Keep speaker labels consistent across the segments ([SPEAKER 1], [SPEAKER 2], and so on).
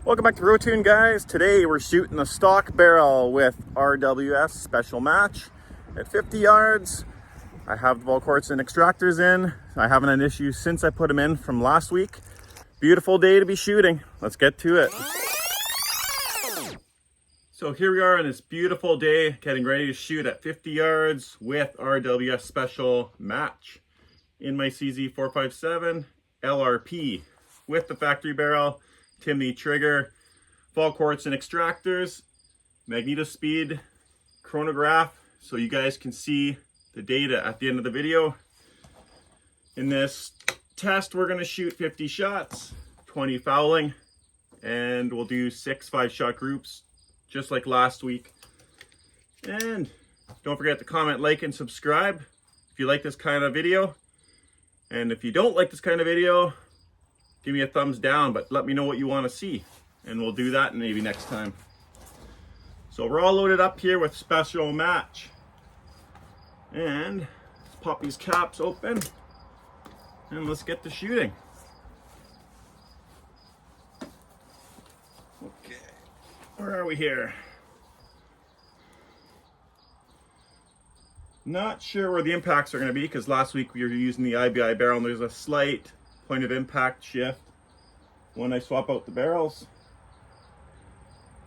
[SPEAKER 1] Welcome back to Brotuned, guys. Today we're shooting a stock barrel with RWS Special Match at 50 yards. I have the Valquartsen Extractors in. I haven't had an issue since I put them in from last week. Beautiful day to be shooting. Let's get to it. So here we are on this beautiful day, getting ready to shoot at 50 yards with RWS Special Match in my CZ 457 LRP with the factory barrel, Timney trigger, Valquartsen Extractors, magneto speed, chronograph, so you guys can see the data at the end of the video. In this test, we're going to shoot 50 shots, 20 fouling, and we'll do 6 5-shot groups, just like last week. And don't forget to comment, like, and subscribe if you like this kind of video. And if you don't like this kind of video, give me a thumbs down, but let me know what you want to see, and we'll do that maybe next time. So we're all loaded up here with Special Match. And let's pop these caps open, and let's get to shooting. Okay, where are we here? Not sure where the impacts are going to be, because last week we were using the IBI barrel and there's a slight point of impact shift when I swap out the barrels,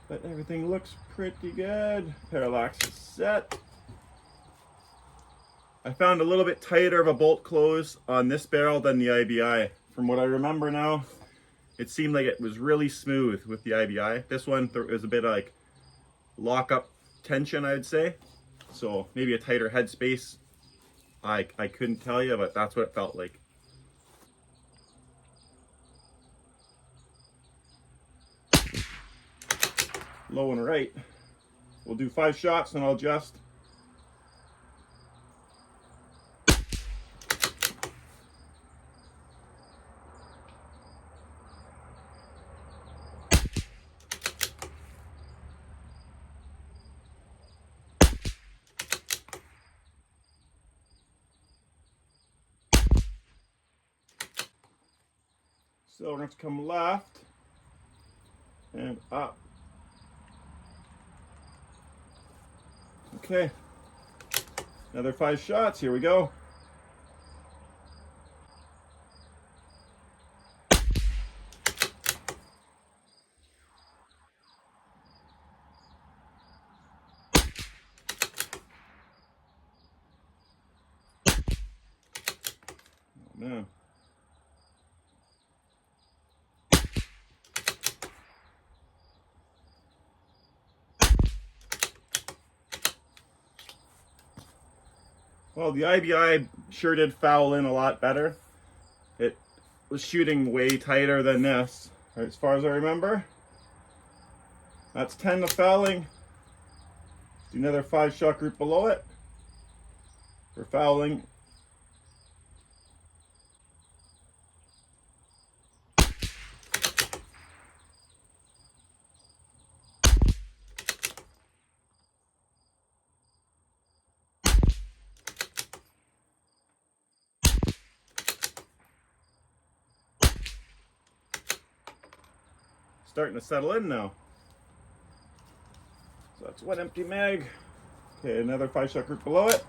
[SPEAKER 1] but everything looks pretty good. Parallax is set. I found a little bit tighter of a bolt close on this barrel than the IBI. From what I remember now, it seemed like it was really smooth with the IBI. This one, there was a bit of like lock up tension, I'd say. So maybe a tighter headspace. I couldn't tell you, but that's what it felt like. Low and right. We'll do 5 shots and I'll adjust. So we're going to come left and up. Okay, another 5 shots. Here we go. Oh man. Well, the IBI sure did foul in a lot better. It was shooting way tighter than this, as far as I remember. That's 10 to fouling. Do another 5-shot group below it for fouling. Starting to settle in now. So that's one empty mag. Okay, another 5-shot group below it.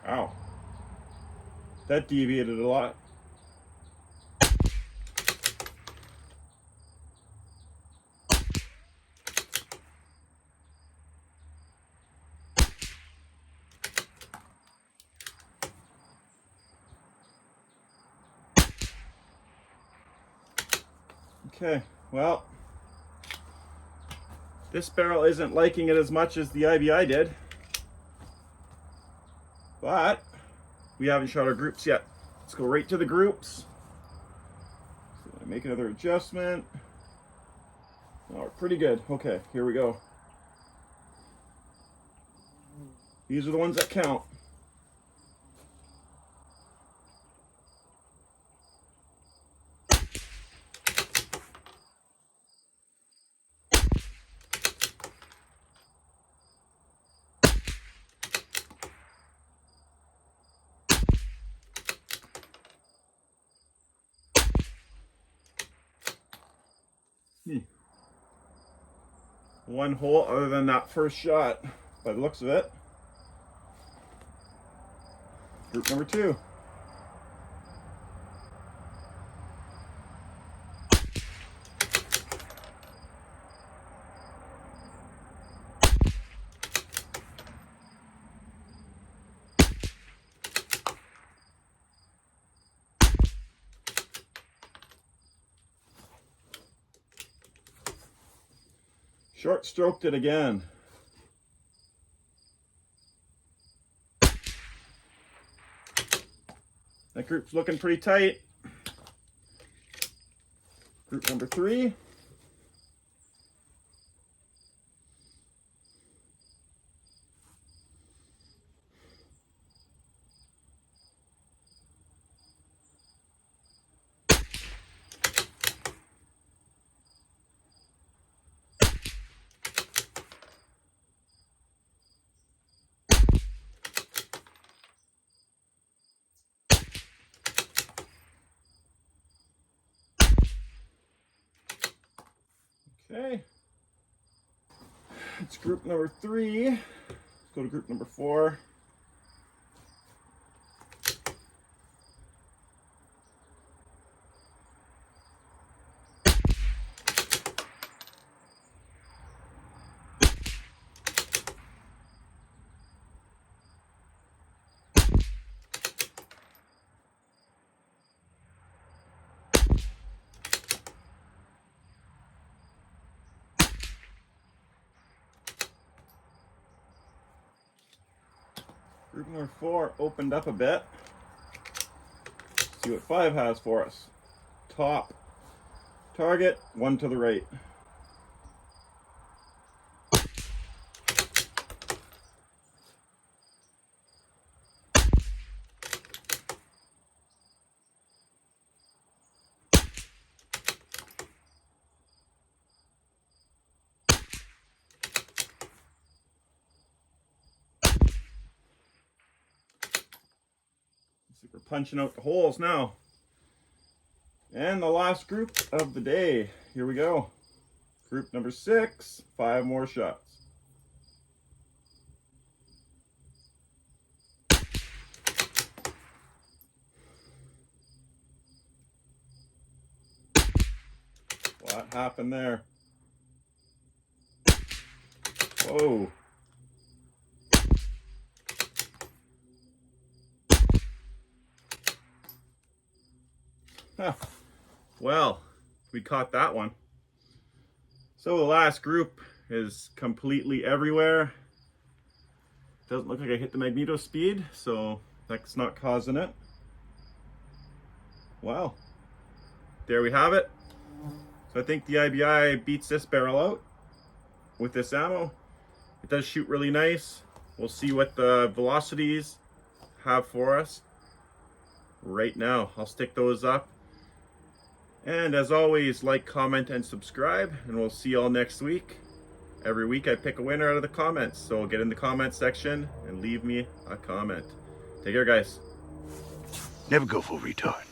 [SPEAKER 1] Ow. That deviated a lot. Okay, well, this barrel isn't liking it as much as the IBI did, but we haven't shot our groups yet. Let's go right to the groups. So I make another adjustment. Oh, pretty good. Okay, here we go. These are the ones that count. one hole other than that first shot by the looks of it. Group number 2. Short stroked it again. That group's looking pretty tight. Group number 3. Okay, it's group number 3. Let's go to group number 4. Group number 4 opened up a bit. Let's see what 5 has for us. Top target, 1 to the right. We're punching out the holes now. And the last group of the day. Here we go. Group number 6, 5 more shots. What happened there? Whoa. Huh. Well, we caught that one. So the last group is completely everywhere. Doesn't look like I hit the magneto speed, so that's not causing it. Wow. There we have it. So I think the IBI beats this barrel out with this ammo. It does shoot really nice. We'll see what the velocities have for us right now. I'll stick those up. And as always, like, comment, and subscribe, and we'll see you all next week. Every week I pick a winner out of the comments, so get in the comment section and leave me a comment. Take care, guys.
[SPEAKER 2] Never go full retard.